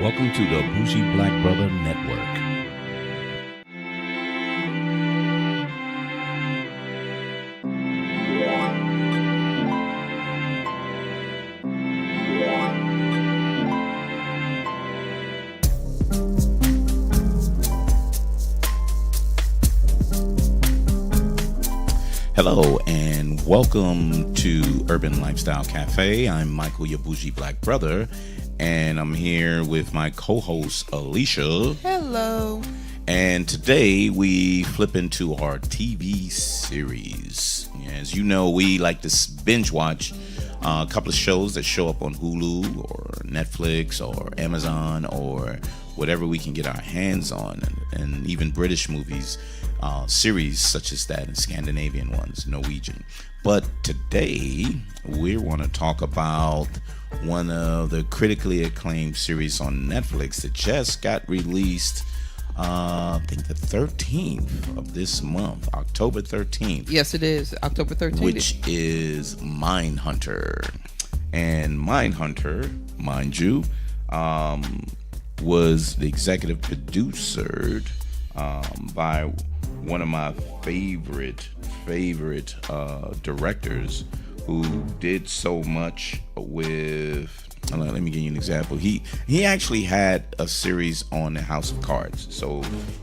Welcome to the Bougie Black Brother Network. Hello and welcome to Urban Lifestyle Cafe. I'm Michael, your bougie black brother, and I'm here with my co-host Alicia. Hello. And today we flip into our TV series. As you know, we like to binge watch a couple of shows that show up on Hulu or Netflix or Amazon or whatever we can get our hands on, and even British movies. Series such as that, and Scandinavian ones, Norwegian. But today we want to talk about one of the critically acclaimed series on Netflix that just got released, I think the 13th of this month, October 13th. Yes, it is October 13th. Which is Mindhunter. And Mindhunter, mind you, was the executive producer by one of my favorite directors who did so much with. Let me give you an example. He actually had a series on the House of Cards. So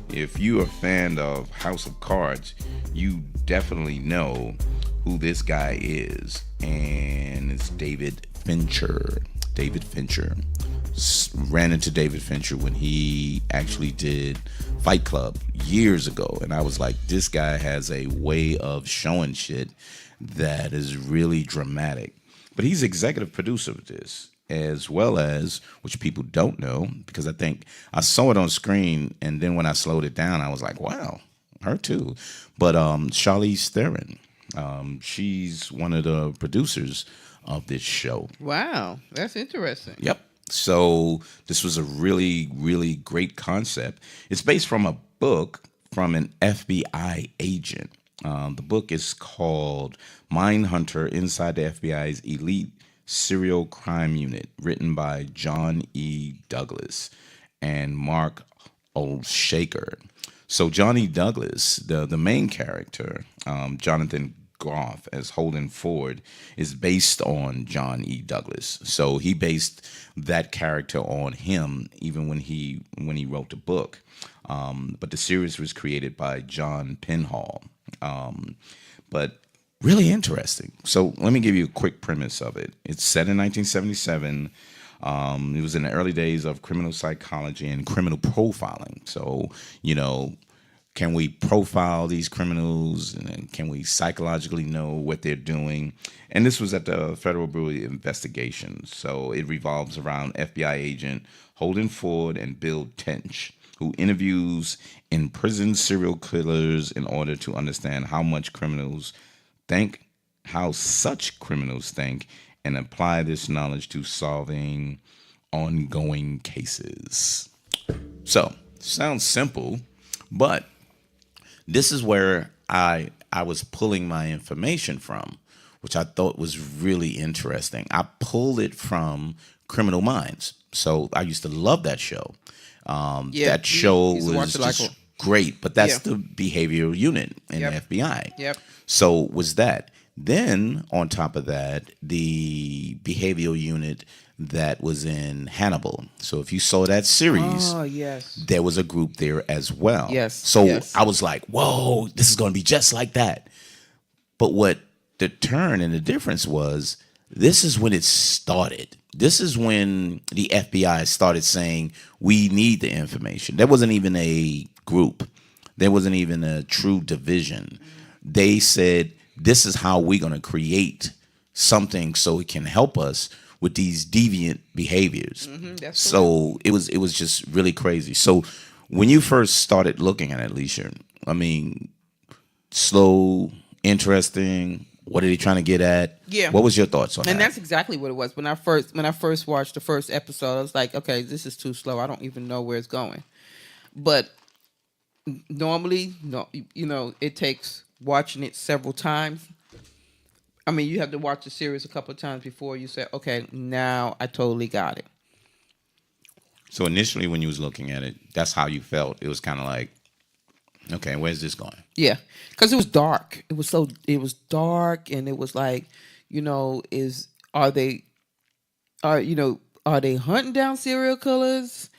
if you're a fan of House of Cards, you definitely know who this guy is, and it's David Fincher. Ran into David Fincher when he actually did Fight Club years ago, and I was like, this guy has a way of showing shit that is really dramatic. But he's executive producer of this, as well as, which people don't know, because I think I saw it on screen, and then when I slowed it down, I was like, wow, her too. But Charlize Theron, she's one of the producers of this show. Wow, that's interesting. Yep. So this was a really, really great concept. It's based from a book from an FBI agent. The book is called Mindhunter: Inside the FBI's Elite Serial Crime Unit, written by John E. Douglas and Mark Olshaker. So John E. Douglas, the main character, Jonathan Groff as Holden Ford, is based on John E. Douglas. So he based that character on him even when he wrote the book. But the series was created by Joe Penhall. But really interesting. So let me give you a quick premise of it. It's set in 1977. It was in the early days of criminal psychology and criminal profiling. So, can we profile these criminals, and can we psychologically know what they're doing? And this was at the Federal Bureau of Investigation. So it revolves around FBI agent Holden Ford and Bill Tench, who interviews imprisoned serial killers in order to understand how such criminals think, and apply this knowledge to solving ongoing cases. So, sounds simple, but this is where I was pulling my information from, which I thought was really interesting. I pulled it from Criminal Minds. So I used to love that show. That show was just great, but that's the behavioral unit in the FBI. Yep. So was that. Then on top of that, the behavioral unit that was in Hannibal. So if you saw that series, there was a group there as well. I was like, whoa, this is going to be just like that. But what the turn and the difference was, this is when it started. This is when the FBI started saying, we need the information. There wasn't even a group. There wasn't even a true division. They said, this is how we're going to create something so it can help us with these deviant behaviors. So it was just really crazy. So when you first started looking at it, Alicia, I mean, slow, interesting. What are they trying to get at? Yeah. What was your thoughts on that? And that's exactly what it was. When I first watched the first episode, I was like, okay, this is too slow. I don't even know where it's going. But normally, it takes watching it several times. I mean, you have to watch the series a couple of times before you say, okay, now I totally got it. So initially, when you was looking at it, that's how you felt. It was kind of like, okay, where's this going? Yeah, because it was dark. It was dark, and it was like, is are they are they hunting down serial killers?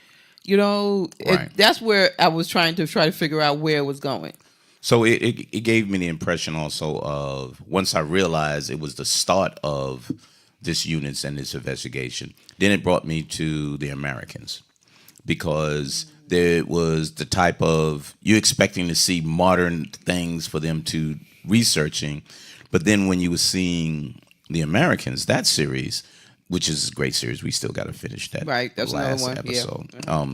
Right. That's where I was trying to figure out where it was going. So it gave me the impression also of, once I realized it was the start of this units and this investigation, then it brought me to the Americans, because there was the type of, you expecting to see modern things for them to researching, but then when you were seeing the Americans, that series, which is a great series, we still got to finish that. Right, that's last another one. episode. Yeah.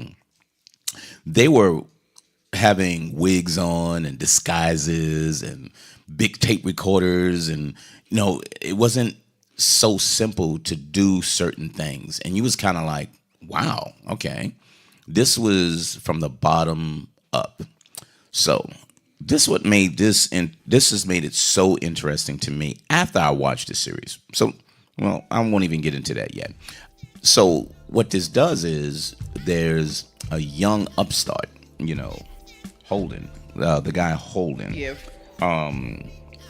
They were having wigs on and disguises and big tape recorders, and it wasn't so simple to do certain things, and you was kind of like, wow, okay, this was from the bottom up. So this what made this, and this has made it so interesting to me after I watched the series. So, well, I won't even get into that yet. So what this does is, there's a young upstart, Holden, the guy Holden. Yeah.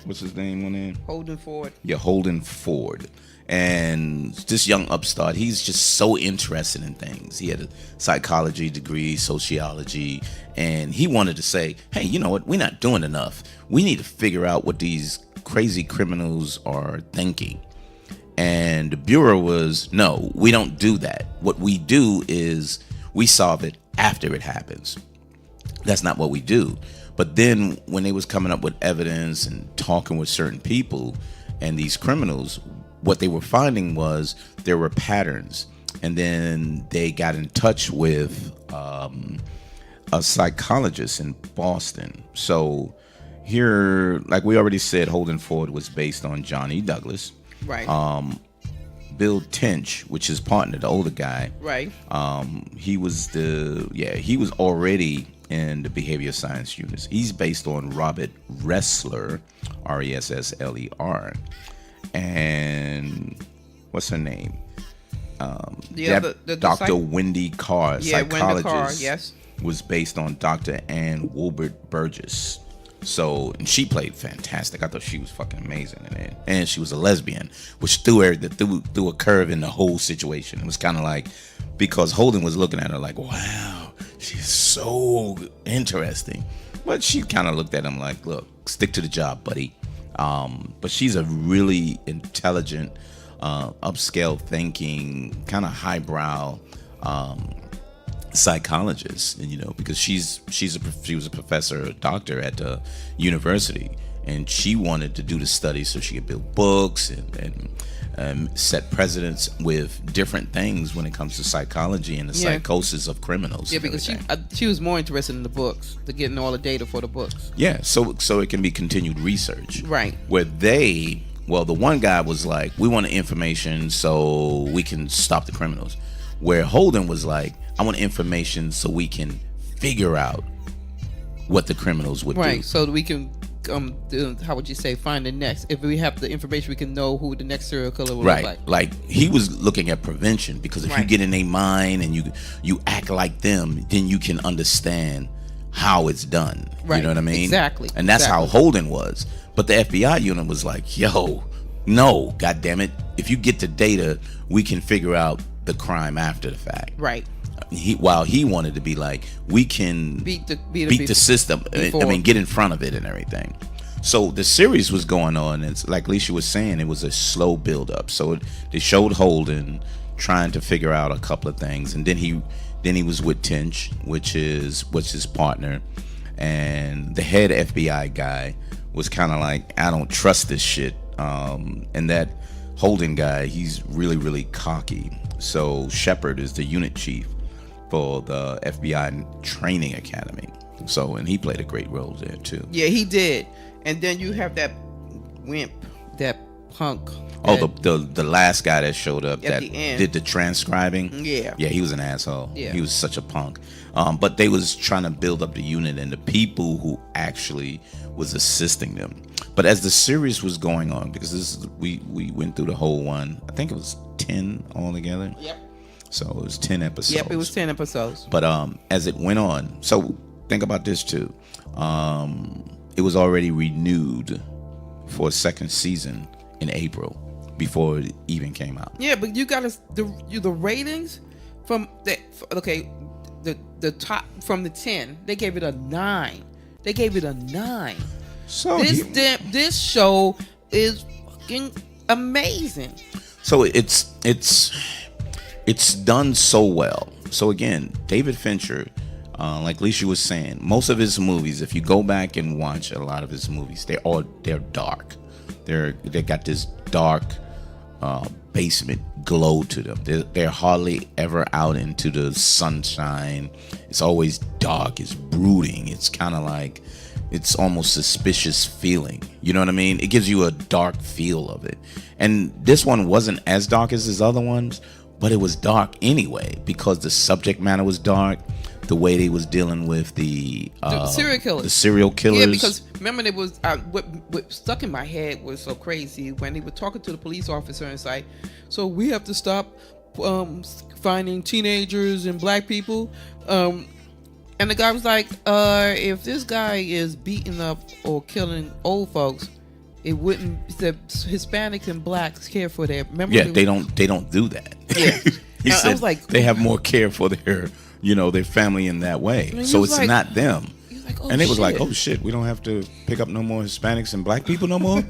What's his name on there? Holden Ford. Yeah, Holden Ford. And this young upstart, he's just so interested in things. He had a psychology degree, sociology, and he wanted to say, hey, you know what? We're not doing enough. We need to figure out what these crazy criminals are thinking. And the Bureau was, no, we don't do that. What we do is we solve it after it happens. That's not what we do. But then when they was coming up with evidence and talking with certain people and these criminals, what they were finding was there were patterns. And then they got in touch with a psychologist in Boston. So here, like we already said, Holden Ford was based on Johnny Douglas. Right. Bill Tench, which is partner, the older guy. Right. He was already in the behavior science units. He's based on Robert Ressler, Ressler, and what's her name? Dr. Wendy Carr, psychologist. Wendy Carr, yes. Was based on Dr. Ann Wilbert Burgess. So, and she played fantastic. I thought she was fucking amazing in it. And she was a lesbian, which threw a curve in the whole situation. It was kind of like, because Holden was looking at her like, wow, she's so interesting. But she kind of looked at him like, look, stick to the job, buddy. But she's a really intelligent, upscale thinking, kind of highbrow psychologist, and because she was a professor, a doctor at the university, and she wanted to do the study so she could build books and set precedents with different things when it comes to psychology and the psychosis of criminals. Yeah, because she was more interested in the books, to getting all the data for the books. Yeah, so it can be continued research. Right. Where the one guy was like, we want the information so we can stop the criminals. Where Holden was like, I want information so we can figure out what the criminals would do. Right, so that we can, how would you say, find the next. If we have the information, we can know who the next serial killer will look like. Like he was looking at prevention, because if you get in their mind and you act like them, then you can understand how it's done. Right. You know what I mean? Exactly. And that's how Holden was. But the FBI unit was like, yo, no, goddammit. If you get the data, we can figure out the crime after the fact. Right. While he wanted to be like, we can beat the system. Before. I mean, get in front of it and everything. So the series was going on. It's like Alicia was saying, it was a slow build up. So they showed Holden trying to figure out a couple of things, and then he was with Tench, which is his partner, and the head FBI guy was kind of like, I don't trust this shit. And that Holden guy, he's really, really cocky. So Shepard is the unit chief for the FBI Training Academy. So, and he played a great role there too. Yeah, he did. And then you have that wimp, that punk. The last guy that showed up that the end. Did the transcribing. Yeah. Yeah, he was an asshole. Yeah. He was such a punk. But they was trying to build up the unit and the people who actually was assisting them. But as the series was going on, because we went through the whole one, I think it was 10 altogether. Yep. So it was 10 episodes. Yep, it was 10 episodes. But as it went on, so think about this too. It was already renewed for a second season in April before it even came out. Yeah, but you got the ratings from the top from the 10. They gave it a 9. They gave it a 9. So this show is fucking amazing. So it's done so well. So again, David Fincher, like Alicia was saying, most of his movies, if you go back and watch a lot of his movies, they're dark. They got this dark basement glow to them. They're hardly ever out into the sunshine. It's always dark. It's brooding. It's kind of like, it's almost suspicious feeling. You know what I mean? It gives you a dark feel of it. And this one wasn't as dark as his other ones, but it was dark anyway because the subject matter was dark. The way they was dealing with the serial killers. The serial killers. Yeah, because remember it was what stuck in my head was so crazy when they were talking to the police officer and it's like, so we have to stop finding teenagers and black people. And the guy was like, if this guy is beating up or killing old folks, it wouldn't. The Hispanics and blacks care for their. Remember? Yeah, they don't do that. Yeah, he said I was like, they have more care for their family in that way. So it's like, not them. Like, oh, and it was shit. like, oh shit, we don't have to pick up no more Hispanics and black people no more.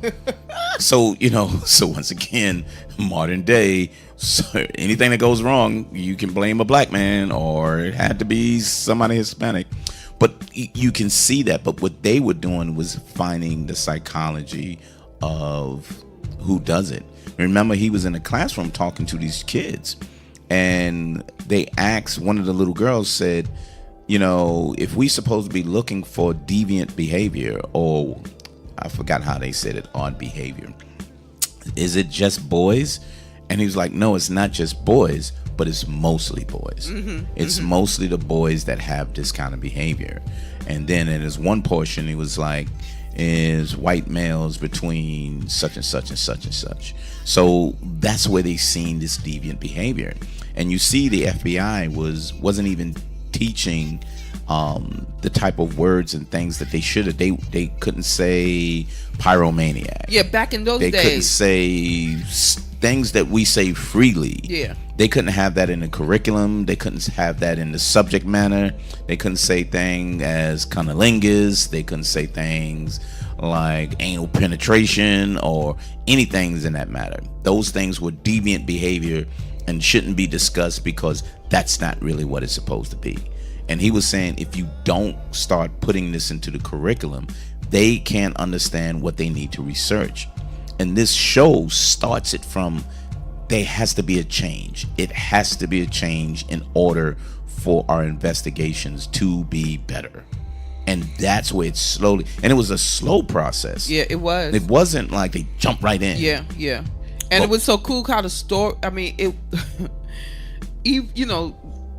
So once again, modern day, so anything that goes wrong, you can blame a black man or it had to be somebody Hispanic. But you can see that. But what they were doing was finding the psychology of who does it. Remember, he was in a classroom talking to these kids, and they asked, one of the little girls said, if we supposed to be looking for deviant behavior, or I forgot how they said it, odd behavior, is it just boys? And he was like, no, it's not just boys, but it's mostly boys. It's mostly the boys that have this kind of behavior. And then in his one portion, he was like, is white males between such and such and such and such. So that's where they seen this deviant behavior. And you see the FBI wasn't even teaching the type of words and things that they should have. They couldn't say pyromaniac. Yeah, back in those days. They couldn't say things that we say freely. Yeah. They couldn't have that in the curriculum. They couldn't have that in the subject matter. They couldn't say things as cunnilingus. They couldn't say things like anal penetration or anything in that matter. Those things were deviant behavior and shouldn't be discussed because that's not really what it's supposed to be. And he was saying if you don't start putting this into the curriculum, they can't understand what they need to research. And this show starts it from, there has to be a change. It has to be a change in order for our investigations to be better. And that's where it's slowly, and it was a slow process. Yeah, it was. It wasn't like they jumped right in. Yeah. And it was so cool how the story, I mean, it,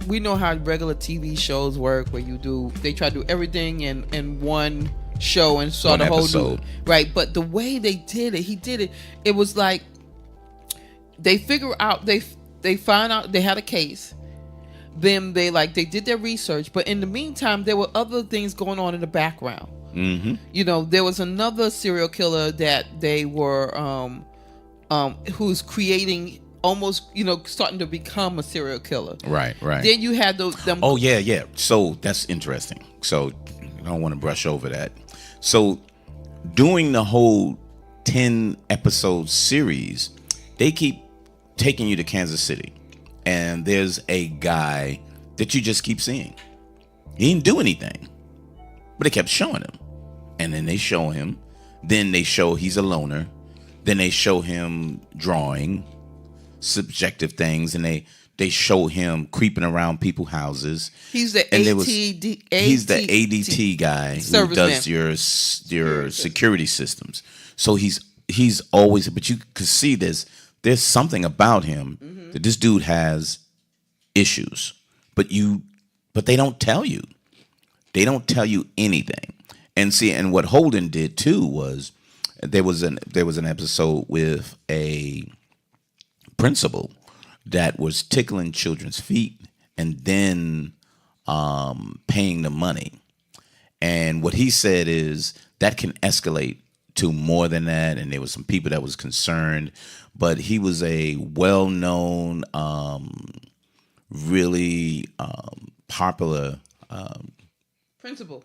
we know how regular TV shows work where they try to do everything in one show and saw the whole episode. Right, but the way he did it was like they figure out they find out they had a case, then they did their research, but in the meantime there were other things going on in the background. There was another serial killer that they were who's creating almost starting to become a serial killer. Right. Then you had them. Oh yeah. So that's interesting. So I don't want to brush over that. So doing the whole 10 episode series, they keep taking you to Kansas City, and there's a guy that you just keep seeing. He didn't do anything, but they kept showing him, and then they show him, then they show he's a loner, then they show him drawing subjective things, and they show him creeping around people's houses. He's the he's the ADT guy who does your security systems. So he's always, but you could see there's something about him that this dude has issues, but they don't tell you. They don't tell you anything. And what Holden did too was there was an episode with a principal, that was tickling children's feet and then paying the money. And what he said is that can escalate to more than that. And there was some people that was concerned, but he was a well-known, really popular principal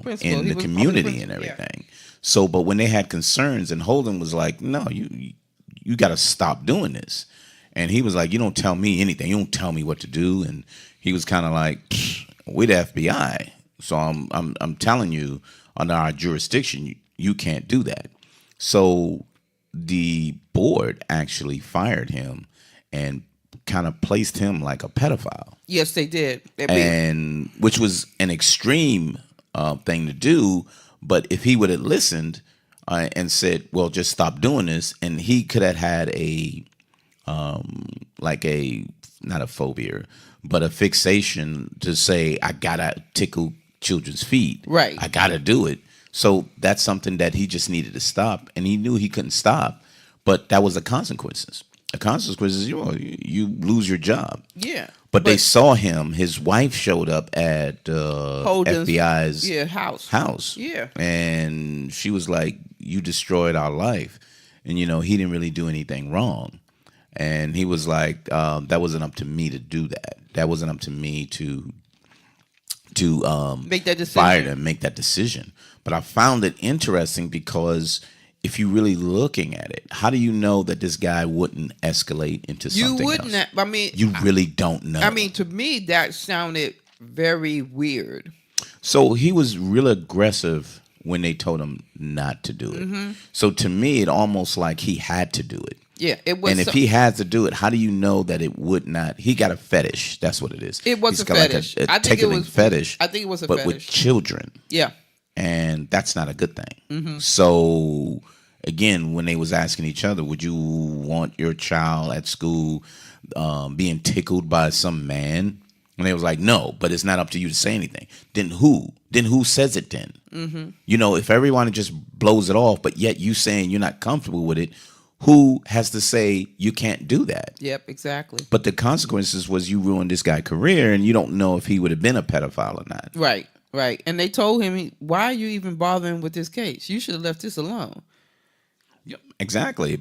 in He the was community and principal, yeah. everything. So, but when they had concerns, and Holden was like, "No, you got to stop doing this." And he was like, "You don't tell me anything. You don't tell me what to do." And he was kind of like, "Pfft, "We're the FBI, so I'm telling you, under our jurisdiction, you can't do that." So the board actually fired him and kind of placed him like a pedophile, Yes, they did. and which was an extreme thing to do. But if he would have listened and said, "Well, just stop doing this," and he could have had a like a not a phobia, but a fixation to say, "I gotta tickle children's feet. Right. I gotta do it." So that's something that he just needed to stop, and he knew he couldn't stop. But that was the consequences. The consequences, you lose your job. Yeah. But they saw him. His wife showed up at Holden's FBI's house. Yeah. and she was like, "You destroyed our life," and he didn't really do anything wrong. And he was like, "That wasn't up to me to do that. That wasn't up to me to Make that decision. fire them, make that decision." But I found it interesting because if you're really looking at it, how do you know that this guy wouldn't escalate into something You wouldn't. else? I mean, You really don't know. I mean, to me, that sounded very weird. So he was real aggressive when they told him not to do it. Mm-hmm. So to me, it almost like he had to do it. Yeah, it was. And if he has to do it, how do you know that it would not? He got a fetish. That's what it is. It was He's a got like fetish. a I think it tickling was fetish. I think it was a but fetish. with children, Yeah. and that's not a good thing. Mm-hmm. So again, when they was asking each other, would you want your child at school being tickled by some man? And they was like, no, but it's not up to you to say anything. Then who? Then who says it then? Mm-hmm. If everyone just blows it off, but yet you saying you're not comfortable with it, who has to say you can't do that? Yep, exactly. But the consequences was you ruined this guy's career, and you don't know if he would have been a pedophile or not. Right, right. And they told him, why are you even bothering with this case? You should have left this alone. Yep, exactly.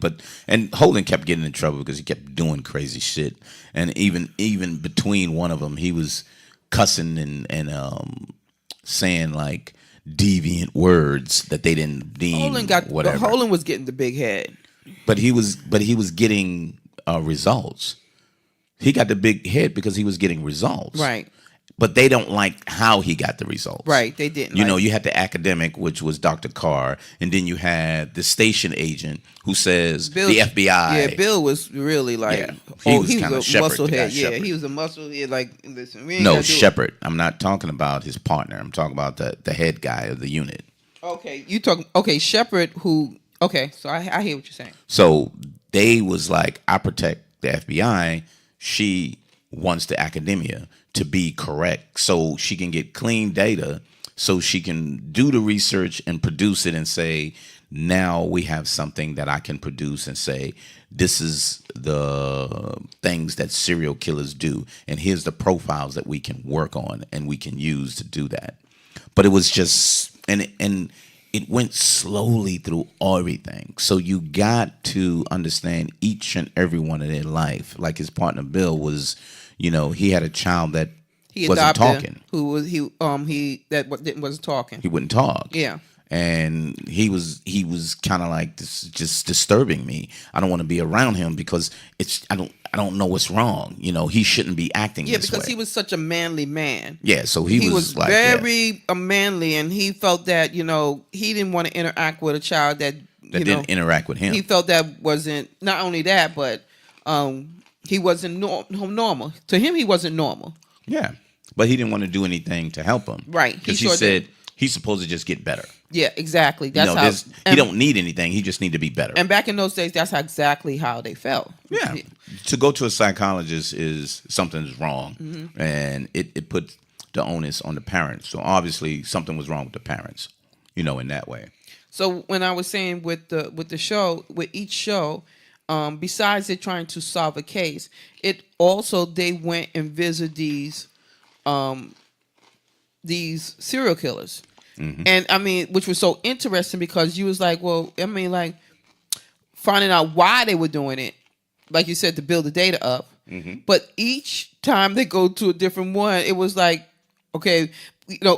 And Holden kept getting in trouble because he kept doing crazy shit, and even between one of them, he was cussing and saying like deviant words that they didn't deem whatever. Holden was getting the big head. But he was getting results. He got the big hit because he was getting results. Right. But they don't like how he got the results. Right, they didn't. You had the academic, which was Dr. Carr, and then you had the station agent who says Bill, the FBI. Yeah, Bill was really like, Yeah, he was he kinda was a Shepherd, muscle the guy head. Yeah, Shepherd. he was a muscle head. Like, listen, we ain't No, gotta do it. Shepard. I'm not talking about his partner. I'm talking about the head guy of the unit. Okay, you talk. Okay, Shepard. Who? Okay, so I hear what you're saying. So they was like, I protect the FBI. She wants the academia to be correct so she can get clean data, so she can do the research and produce it and say, now we have something that I can produce and say, this is the things that serial killers do. And here's the profiles that we can work on and we can use to do that. But it was just, and it went slowly through everything. So you got to understand each and every one of their life. Like his partner Bill was, he had a child that He wasn't adopted talking. Who was wasn't talking. He wouldn't talk. Yeah. And he was kind of like, this is just disturbing me. I don't want to be around him because I don't know what's wrong. He shouldn't be acting this way. Yeah, because he was such a manly man. Yeah, so he was like very manly, and he felt that he didn't want to interact with a child that didn't interact with him. He felt that wasn't, not only that, but he wasn't normal. To him, he wasn't normal. Yeah, but he didn't want to do anything to help him. Right. Because he said he's supposed to just get better. Yeah, exactly. That's he don't need anything. He just need to be better. And back in those days, that's exactly how they felt. Yeah. To go to a psychologist is something's wrong, and it puts the onus on the parents. So obviously something was wrong with the parents, in that way. So when I was saying with the show, with each show, besides it trying to solve a case, it also they went and visited these serial killers. And I mean, which was so interesting because you was like, well, I mean, like finding out why they were doing it, like you said, to build the data up. But each time they go to a different one, it was like, okay,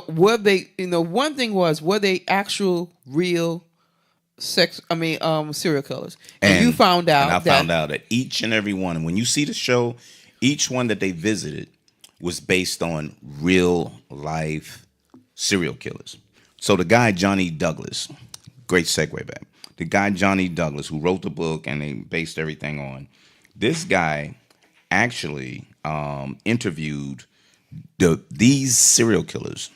were they, one thing was, were they actual real serial killers? And you found out and I found out that each and every one, and when you see the show, each one that they visited was based on real life serial killers. So the guy Johnny Douglas, great segue back. The guy Johnny Douglas, who wrote the book and they based everything on, this guy actually interviewed these serial killers.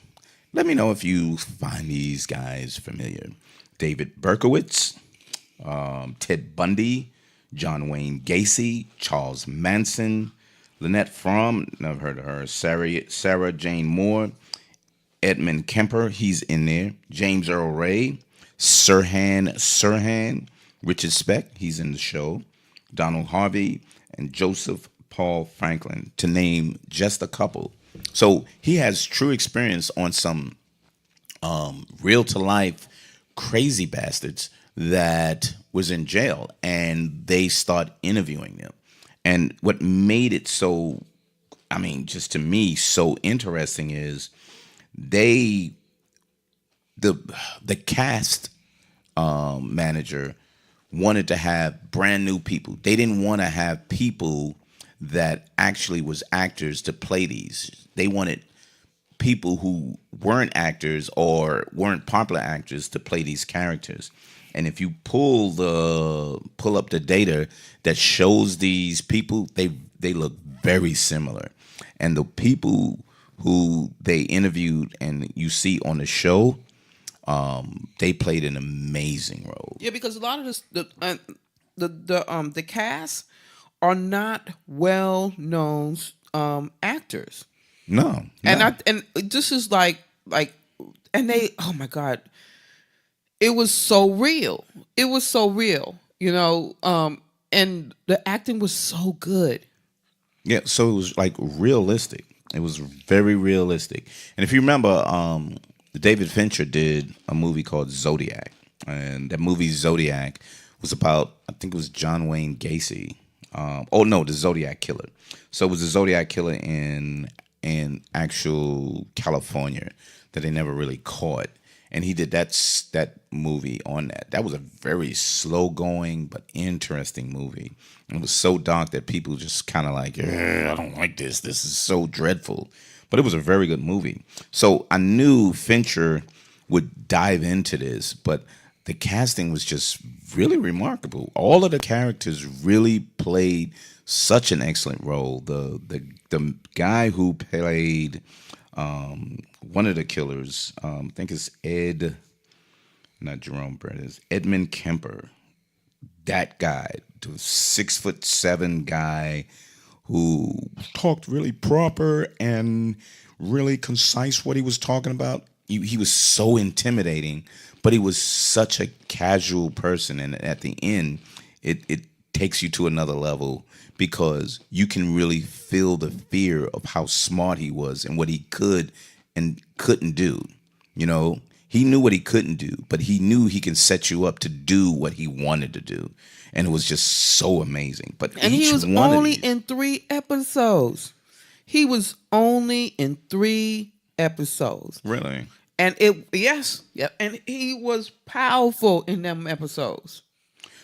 Let me know if you find these guys familiar. David Berkowitz, Ted Bundy, John Wayne Gacy, Charles Manson, Lynette Fromm, never heard of her, Sarah Jane Moore, Edmund Kemper, he's in there, James Earl Ray, Sirhan, Richard Speck, he's in the show, Donald Harvey, and Joseph Paul Franklin, to name just a couple. So he has true experience on some real to life crazy bastards that was in jail, and they start interviewing them. And what made it so, I mean, just to me, so interesting is the cast manager wanted to have brand new people. They didn't want to have people that actually was actors to play these. They wanted people who weren't actors or weren't popular actors to play these characters. And if you pull up the data that shows these people, they look very similar. And the people who they interviewed and you see on the show, they played an amazing role. Yeah, because a lot of the cast are not well known actors. No. And this is like and they, oh my God, it was so real. It was so real, and the acting was so good. Yeah, so it was like realistic. It was very realistic. And if you remember, David Fincher did a movie called Zodiac. And that movie Zodiac was about, I think it was John Wayne Gacy. The Zodiac Killer. So it was the Zodiac Killer in actual California that they never really caught. And he did that movie on that. That was a very slow going but interesting movie. It was so dark that people just kind of like, I don't like this. This is so dreadful. But it was a very good movie. So I knew Fincher would dive into this, but the casting was just really remarkable. All of the characters really played such an excellent role. The guy who played one of the killers, I think it's not Jerome Brett, it's Edmund Kemper. That guy, the 6'7" guy who talked really proper and really concise what he was talking about. He was so intimidating, but he was such a casual person. And at the end, it takes you to another level because you can really feel the fear of how smart he was and what he could and couldn't do. He knew what he couldn't do, but he knew he can set you up to do what he wanted to do. And it was just so amazing. And he was only in 3 episodes. He was only in 3 episodes. Really? And and he was powerful in them episodes.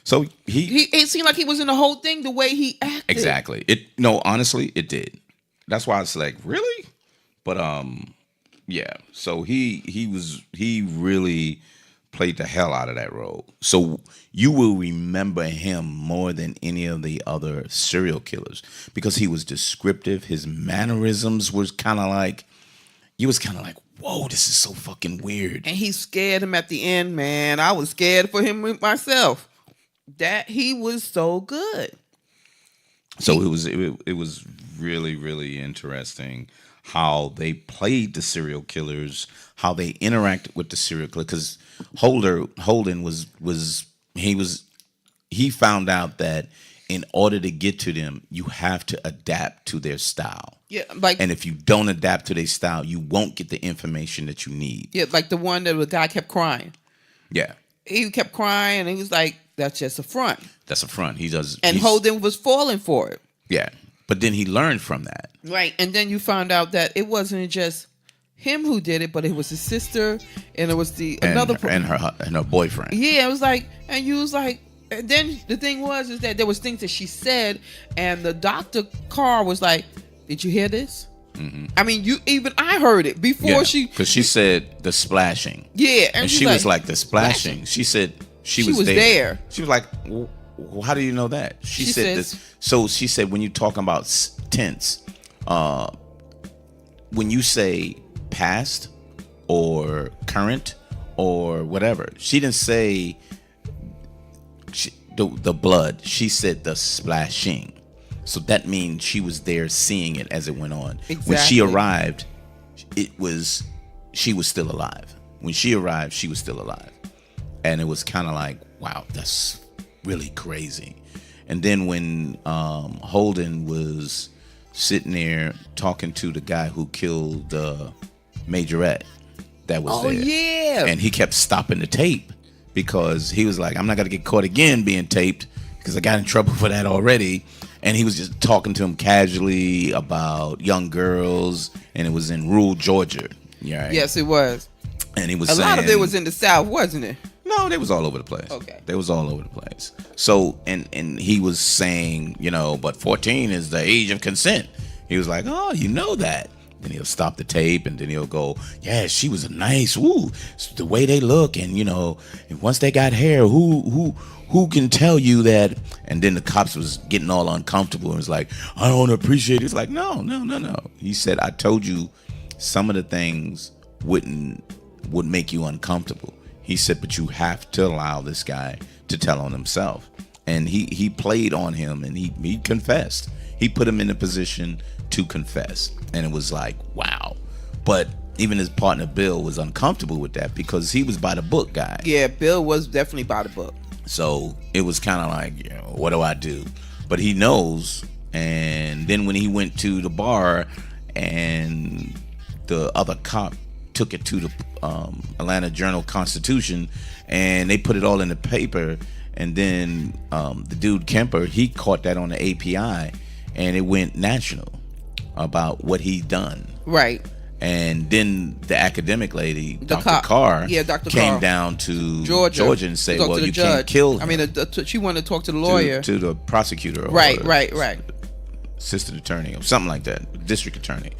So it seemed like he was in the whole thing the way he acted. Exactly. Honestly, it did. That's why it's like, really? But yeah. So he really played the hell out of that role. So you will remember him more than any of the other serial killers because he was descriptive. His mannerisms was kind of like, whoa, this is so fucking weird. And he scared him at the end, man. I was scared for him myself. That he was so good. So it was really, really interesting how they played the serial killers, how they interacted with the serial killer. Because Holden was he found out that in order to get to them, you have to adapt to their style. Yeah, like, And if you don't adapt to their style, you won't get the information that you need. yeah, like the one that the guy kept crying. Yeah, He kept crying, and he was like, "That's just a front." that's a front. He does. And Holden was falling for it. Yeah, but then he learned from that. Right, and then you found out that it wasn't just him who did it, but it was his sister, and it was And her boyfriend. Yeah, it was like, and you was like, and then the thing is that there was things that she said, and the doctor Carr was like, "Did you hear this?" Mm-hmm. I mean, I heard it before because she said the splashing. Yeah, and she was like the splashing. She said she was there. She was like, well, how do you know that? She said this. So she said when you talking about tense, when you say past or current or whatever, she didn't say the blood. She said the splashing. So that means she was there seeing it as it went on. Exactly. When she arrived, she was still alive. When she arrived, she was still alive. And it was kind of like, wow, that's really crazy. And then when Holden was sitting there talking to the guy who killed the majorette that was there. Oh, yeah. And he kept stopping the tape because he was like, I'm not going to get caught again being taped because I got in trouble for that already. And he was just talking to him casually about young girls, and it was in rural Georgia. Yeah, right? Yes, it was. And he was saying, a lot of it was in the South, wasn't it? No, they was all over the place. Okay. They was all over the place. So, and he was saying, but 14 is the age of consent. He was like, oh, you know that. Then he'll stop the tape, and then he'll go, yeah, she was a nice, the way they look, and, and once they got hair, who can tell you that? And then the cops was getting all uncomfortable and was like, I don't appreciate it. He's like, no. He said, I told you some of the things would make you uncomfortable. He said, but you have to allow this guy to tell on himself. And he played on him, and he confessed. He put him in a position to confess. And it was like, wow. But even his partner Bill was uncomfortable with that because he was by the book guy. Yeah, Bill was definitely by the book. So it was kind of like, what do I do? But he knows. And then when he went to the bar and the other cop took it to the Atlanta Journal-Constitution and they put it all in the paper. And then the dude Kemper, he caught that on the API and it went national about what he done. Right. And then the academic lady, Dr. Carr, came down to Georgia and said, well, you can't kill him. I mean, she wanted to talk to the lawyer. To the prosecutor. Right. Assistant attorney or something like that, district attorney,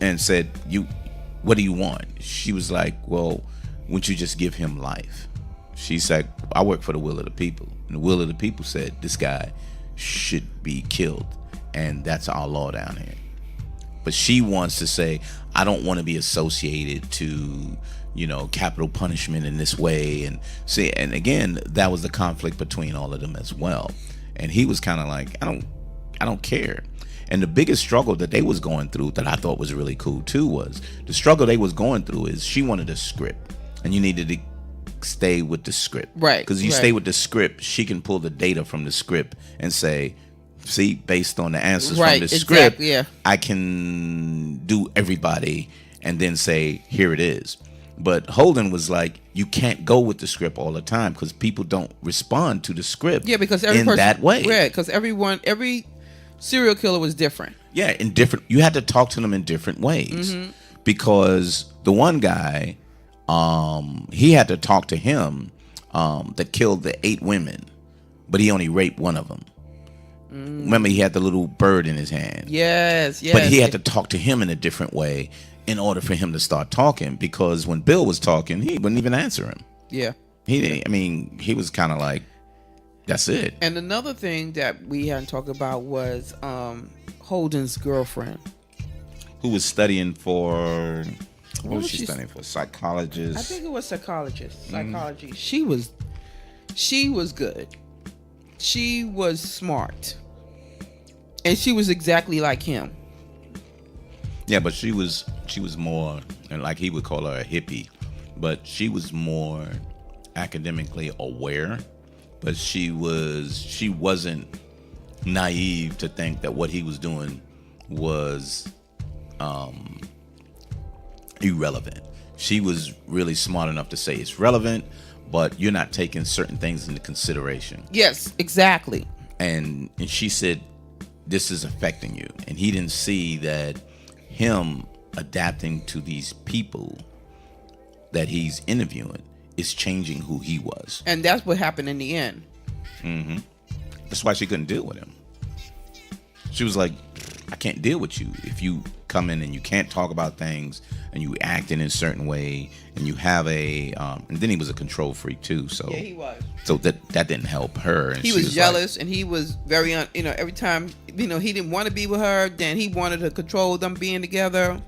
and said, what do you want? She was like, well, wouldn't you just give him life? She said, I work for the will of the people. And the will of the people said, this guy should be killed. And that's our law down here. But she wants to say, I don't want to be associated to, capital punishment in this way. And see, and again, that was the conflict between all of them as well. And he was kind of like, I don't care. And the biggest struggle that they was going through that I thought was really cool too was the struggle they was going through is she wanted a script and you needed to stay with the script. Right. Because you stay with the script, she can pull the data from the script and say, see, based on the answers from the script, I can do everybody and then say, here it is. But Holden was like, you can't go with the script all the time because people don't respond to the script because that way. Yeah, because every serial killer was different. Yeah, you had to talk to them in different ways. Mm-hmm. Because the one guy, he had to talk to him that killed the 8 women, but he only raped one of them. Remember, he had the little bird in his hand. Yes. But he had to talk to him in a different way in order for him to start talking, because when Bill was talking, he wouldn't even answer him. Yeah. He was kind of like, that's it. And another thing that we hadn't talked about was Holden's girlfriend. Who was studying for... What was she studying for? Psychologist? I think it was psychology. She was good. She was smart. And she was exactly like him. Yeah, but she was more, and like he would call her a hippie, but she was more academically aware but she wasn't naive to think that what he was doing was irrelevant. She was really smart enough to say it's relevant, but you're not taking certain things into consideration. Yes, exactly. And she said, this is affecting you. And he didn't see that him adapting to these people that he's interviewing is changing who he was. And that's what happened in the end. Mm-hmm. That's why she couldn't deal with him. She was like, I can't deal with you if you come in and you can't talk about things and you act in a certain way and you have a and then he was a control freak too, so Yeah, he was. So that didn't help her, and He she was jealous, like, and he was very every time he didn't want to be with her, then he wanted to control them being together.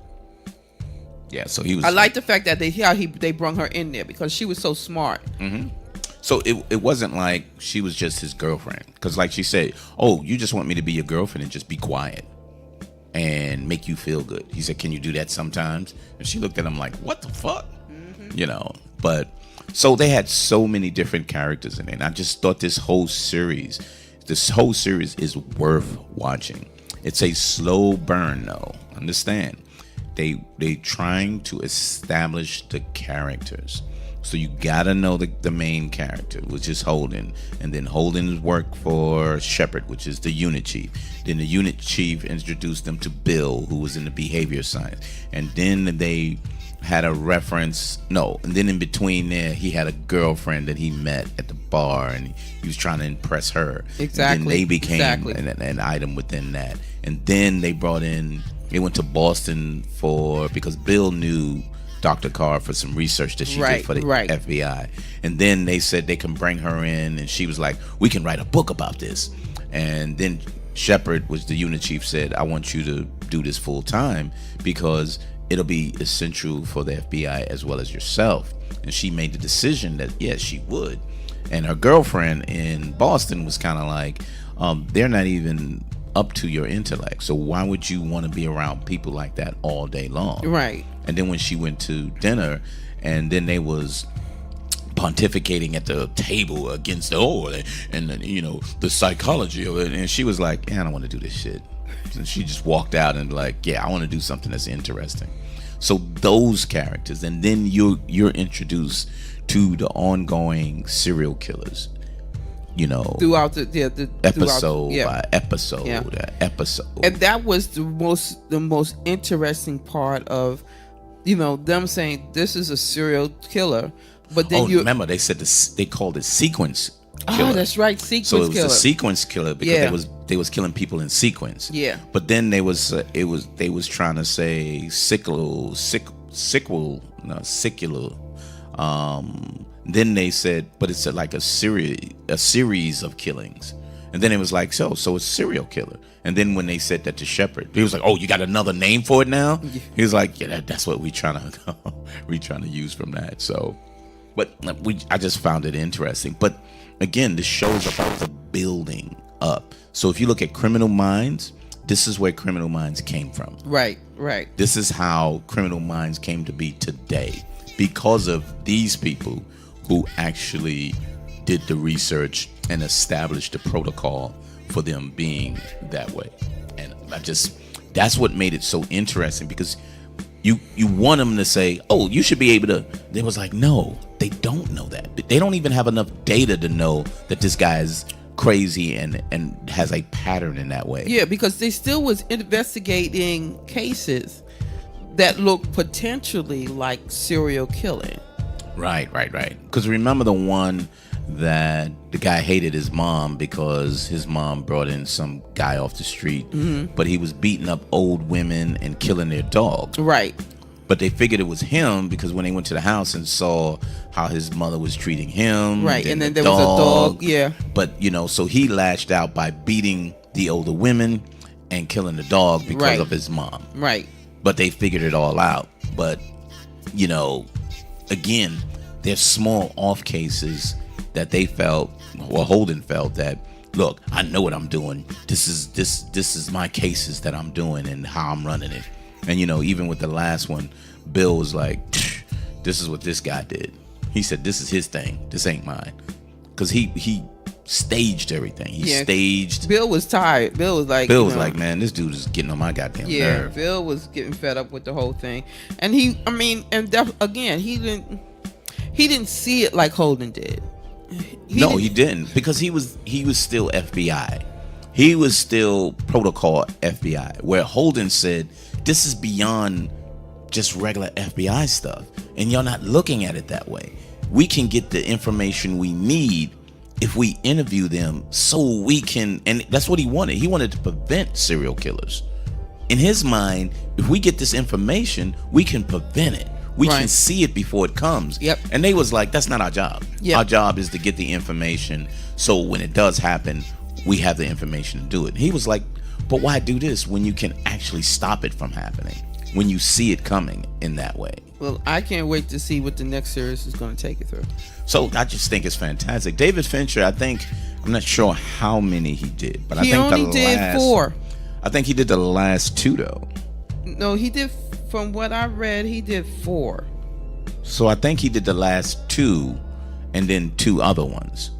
Yeah, so he was. I like the fact that they brung her in there because she was so smart. Mm-hmm. So it wasn't like she was just his girlfriend, because like she said, oh, you just want me to be your girlfriend and just be quiet and make you feel good. He said, can you do that sometimes? And she looked at him like, what the fuck? Mm-hmm. But so they had so many different characters in it, and I just thought this whole series is worth watching. It's a slow burn though, understand. They trying to establish the characters. So you gotta know the main character, which is Holden, and then Holden's work for Shepard, which is the unit chief. Then the unit chief introduced them to Bill, who was in the behavior science, and then they had a reference. No, and then in between there, he had a girlfriend that he met at the bar, and he was trying to impress her. Exactly. And then they became an item within that, and then they went to Boston because Bill knew Dr. Carr for some research that she did for the FBI. And then they said they can bring her in, and she was like, we can write a book about this. And then Shepard, was the unit chief, said, I want you to do this full time because it'll be essential for the FBI as well as yourself. And she made the decision that, yes, she would. And her girlfriend in Boston was kind of like, they're not even up to your intellect, so why would you want to be around people like that all day long? Right. And then when she went to dinner, and then they was pontificating at the table against the psychology of it, and she was like, I don't want to do this shit. And she just walked out and like, I want to do something that's interesting. So those characters, and then you're introduced to the ongoing serial killers, throughout the episode yeah. by episode, episode. And that was the most interesting part of, them saying this is a serial killer. But then remember they said they called it sequence killer. Oh, that's right, sequence killer. So it was killer. a sequence killer because they was killing people in sequence. Yeah. But then they was trying to say secular. Then they said, but it's like a series of killings. And then it was like, so it's serial killer. And then when they said that to Shepard, he was like, oh, you got another name for it now? Yeah. He was like, that's what we trying to use from that. So, but I just found it interesting. But again, this show's about the building up. So if you look at Criminal Minds, this is where Criminal Minds came from. Right. This is how Criminal Minds came to be today, because of these people who actually did the research and established the protocol for them being that way. And that's what made it so interesting, because you want them to say, oh, you should be able to. They was like, no, they don't know that. They don't even have enough data to know that this guy is crazy and has a pattern in that way. Yeah, because they still was investigating cases that look potentially like serial killing. Right. Because remember the one that the guy hated his mom because his mom brought in some guy off the street, but he was beating up old women and killing their dog. Right. But they figured it was him because when they went to the house and saw how his mother was treating him. Right, and then there was a dog, yeah. But, so he lashed out by beating the older women and killing the dog because of his mom. Right. But they figured it all out. But, again, there's small off cases that they felt, or Holden felt, that, look, I know what I'm doing. This is my cases that I'm doing and how I'm running it. And even with the last one, Bill was like, this is what this guy did. He said, this is his thing. This ain't mine. Because he staged everything. He Yeah. staged. Bill was tired. Bill was like, Bill was like, man, this dude is getting on my goddamn yeah. nerve. Bill was getting fed up with the whole thing, and again, he didn't see it like Holden did. He didn't, because he was still FBI. He was still protocol FBI, where Holden said, this is beyond just regular FBI stuff, and you're not looking at it that way. We can get the information we need if we interview them, so we can, and that's what he wanted. He wanted to prevent serial killers. In his mind, if we get this information, we can prevent it. We can see it before it comes. Yep. And they was like, that's not our job. Yep. Our job is to get the information, so when it does happen, we have the information to do it. He was like, but why do this when you can actually stop it from happening, when you see it coming in that way? Well, I can't wait to see what the next series is going to take it through. So I just think it's fantastic. David Fincher, I'm not sure how many he did, but I think only did 4. I think he did the last 2 though. No, he did. From what I read, he did 4. So I think he did the last 2, and then 2 other ones.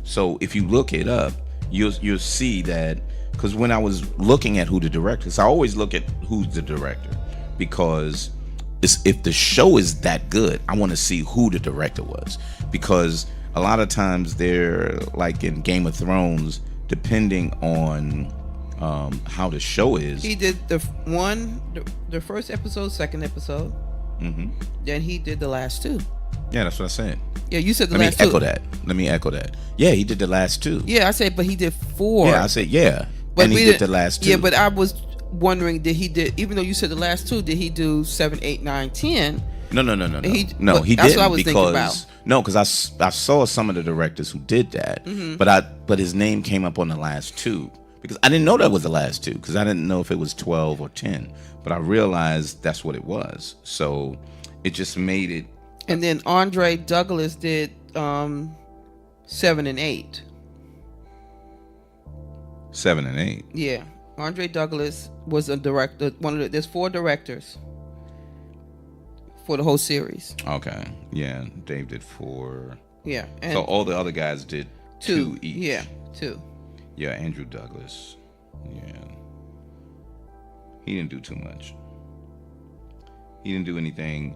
So if you look it up, you'll see that, because when I was looking at who the director is, I always look at who's the director, because if the show is that good, I want to see who the director was, because a lot of times they're like in Game of Thrones, depending on how the show is. He did the first episode, second episode. Mm-hmm. Then he did the last 2. Yeah, that's what I said. Yeah, you said the last 2. Let me echo that. Yeah, he did the last 2. Yeah, I said, but he did 4. Yeah, I said, yeah. But he did the last 2. Yeah, but I was wondering, even though you said the last 2, did he do 7, 8, 9, 10? No. He that's didn't, what I was thinking about. No, because I saw some of the directors who did that, mm-hmm. but his name came up on the last 2, because I didn't know that was the last 2, because I didn't know if it was 12 or 10, but I realized that's what it was. So it just made it. And then Andre Douglas did 7 and 8. 7 and 8. Yeah, Andre Douglas was a director. There's 4 directors for the whole series. Okay, yeah, Dave did 4. Yeah, and so all the other guys did 2 each. Yeah, 2. Yeah, Andrew Douglas. Yeah, he didn't do too much. He didn't do anything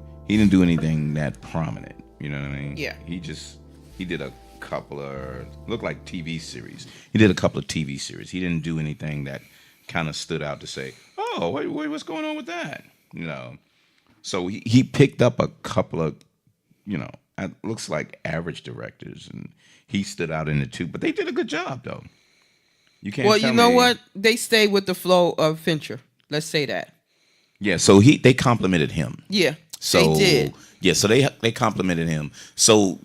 that prominent. You know what I mean? Yeah. He did a couple of, looked like TV series. He did a couple of TV series. He didn't do anything that kind of stood out to say, oh, wait, what's going on with that? You know. So he picked up a couple of, it looks like average directors, and he stood out in the 2. But they did a good job, though. You can't. Well, you know what? They stayed with the flow of Fincher. Let's say that. Yeah. So they complimented him. Yeah. So they did. Yeah. So they complimented him. So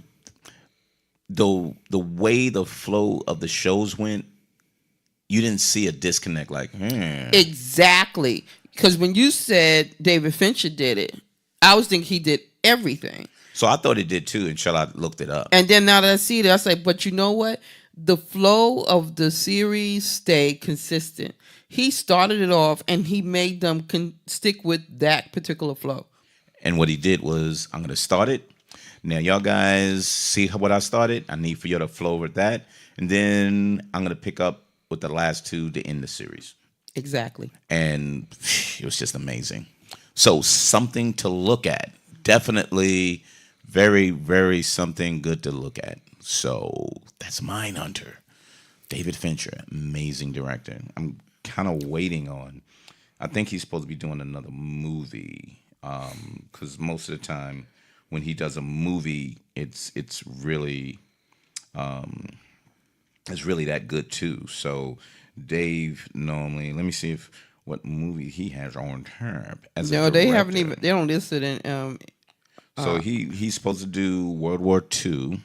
the way the flow of the shows went, you didn't see a disconnect. Like, Exactly. Because when you said David Fincher did it, I was thinking he did everything. So I thought it did too until I looked it up. And then now that I see it, I say, but you know what? The flow of the series stayed consistent. He started it off, and he made them stick with that particular flow. And what he did was, I'm going to start it. Now, y'all guys see what I started. I need for you to flow with that. And then I'm going to pick up with the last 2 to end the series. Exactly. And it was just amazing. So something to look at. Definitely very, very something good to look at. So that's Mindhunter. David Fincher, amazing director. I'm kind of waiting on, I think he's supposed to be doing another movie, because most of the time when he does a movie, it's really that good too. So Dave normally, let me see what movie he has on tap as a director. They haven't even, they don't list it in. So he's supposed to do World War II.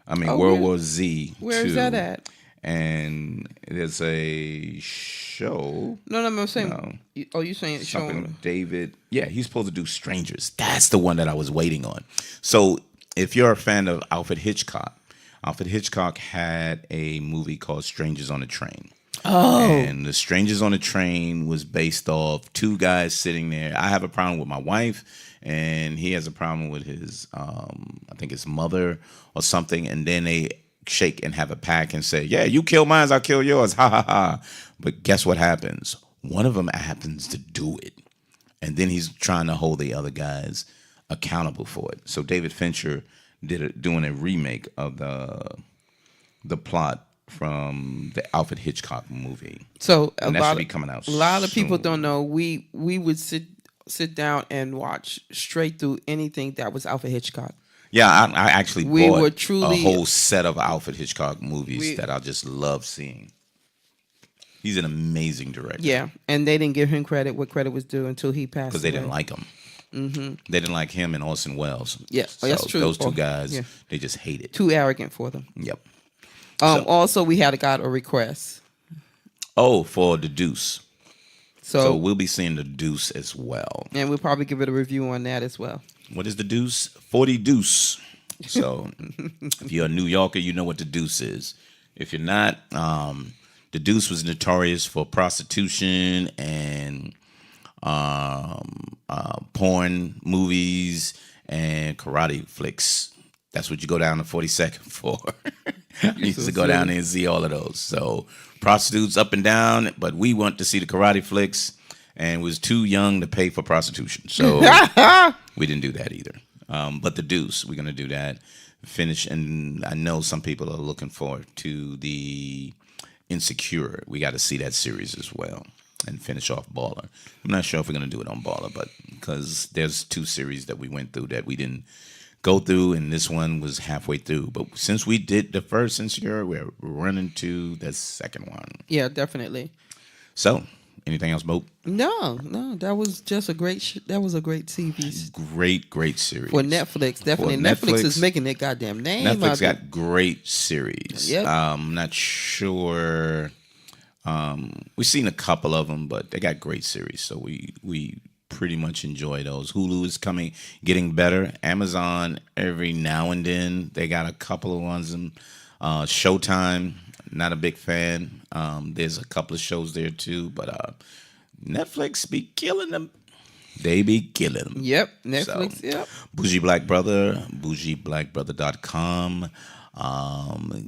World War Z. Where is that at? And there's a show. No, I'm saying. No. You saying something? David. Yeah, he's supposed to do Strangers. That's the one that I was waiting on. So if you're a fan of Alfred Hitchcock had a movie called Strangers on a Train. Oh. And The Strangers on the Train was based off two guys sitting there. I have a problem with my wife, and he has a problem with his, I think his mother or something. And then they shake and have a pact and say, "Yeah, you kill mine, I'll kill yours." Ha ha ha. But guess what happens? One of them happens to do it, and then he's trying to hold the other guys accountable for it. So David Fincher doing a remake of the plot from the Alfred Hitchcock movie. So and that should be coming out a lot of people soon. don't know. We would sit down and watch straight through anything that was Alfred Hitchcock. Yeah, I actually We bought were truly- a whole set of Alfred Hitchcock movies that I just love seeing. He's an amazing director. Yeah, and they didn't give him what credit was due until he passed. Because they didn't like him. Mm-hmm. They didn't like him and Orson Welles. Yeah, so that's true. Those two guys, yeah. they just hate it. Too arrogant for them. Yep. Also, we got a request. Oh, for The Deuce. So So we'll be seeing The Deuce as well. and we'll probably give it a review on that as well. What is The Deuce? 40 Deuce. So if you're a New Yorker, you know what The Deuce is. If you're not, The Deuce was notorious for prostitution and porn movies and karate flicks. That's what you go down to 42nd for. I used to go down there and see all of those. So prostitutes up and down, but we want to see the karate flicks and was too young to pay for prostitution. So we didn't do that either. But The Deuce, we're going to do that. Finish, and I know some people are looking forward to the Insecure. We got to see that series as well and finish off Baller. I'm not sure if we're going to do it on Baller, but because there's two series that we went through that we didn't go through, and this one was halfway through. But since we did the first Insecure, we're running to the second one. Yeah, definitely. So, anything else, Bo? No, that was just a great. That was a great TV Great series for Netflix. Definitely, Netflix is making their goddamn name. Netflix got great series. Yep. I'm not sure. We've seen a couple of them, but they got great series, so we pretty much enjoy those. Hulu is getting better. Amazon, every now and then they got a couple of ones. Showtime, not a big fan. There's a couple of shows there too, but Netflix be killing them. They be killing them. Yep, Netflix. So, yep. Bougie Black Brother, bougieblackbrother.com.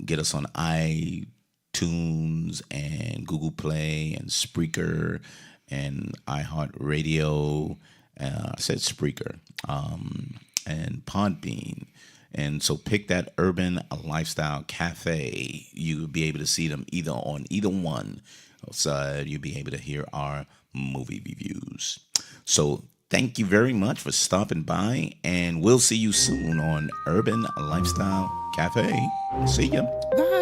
Get us on iTunes and Google Play and Spreaker and iHeartRadio. I said Spreaker. And Podbean. And so pick that Urban Lifestyle Cafe. You'll be able to see them either on either one side. You'll be able to hear our movie reviews. So thank you very much for stopping by, and we'll see you soon on Urban Lifestyle Cafe. See ya. Bye.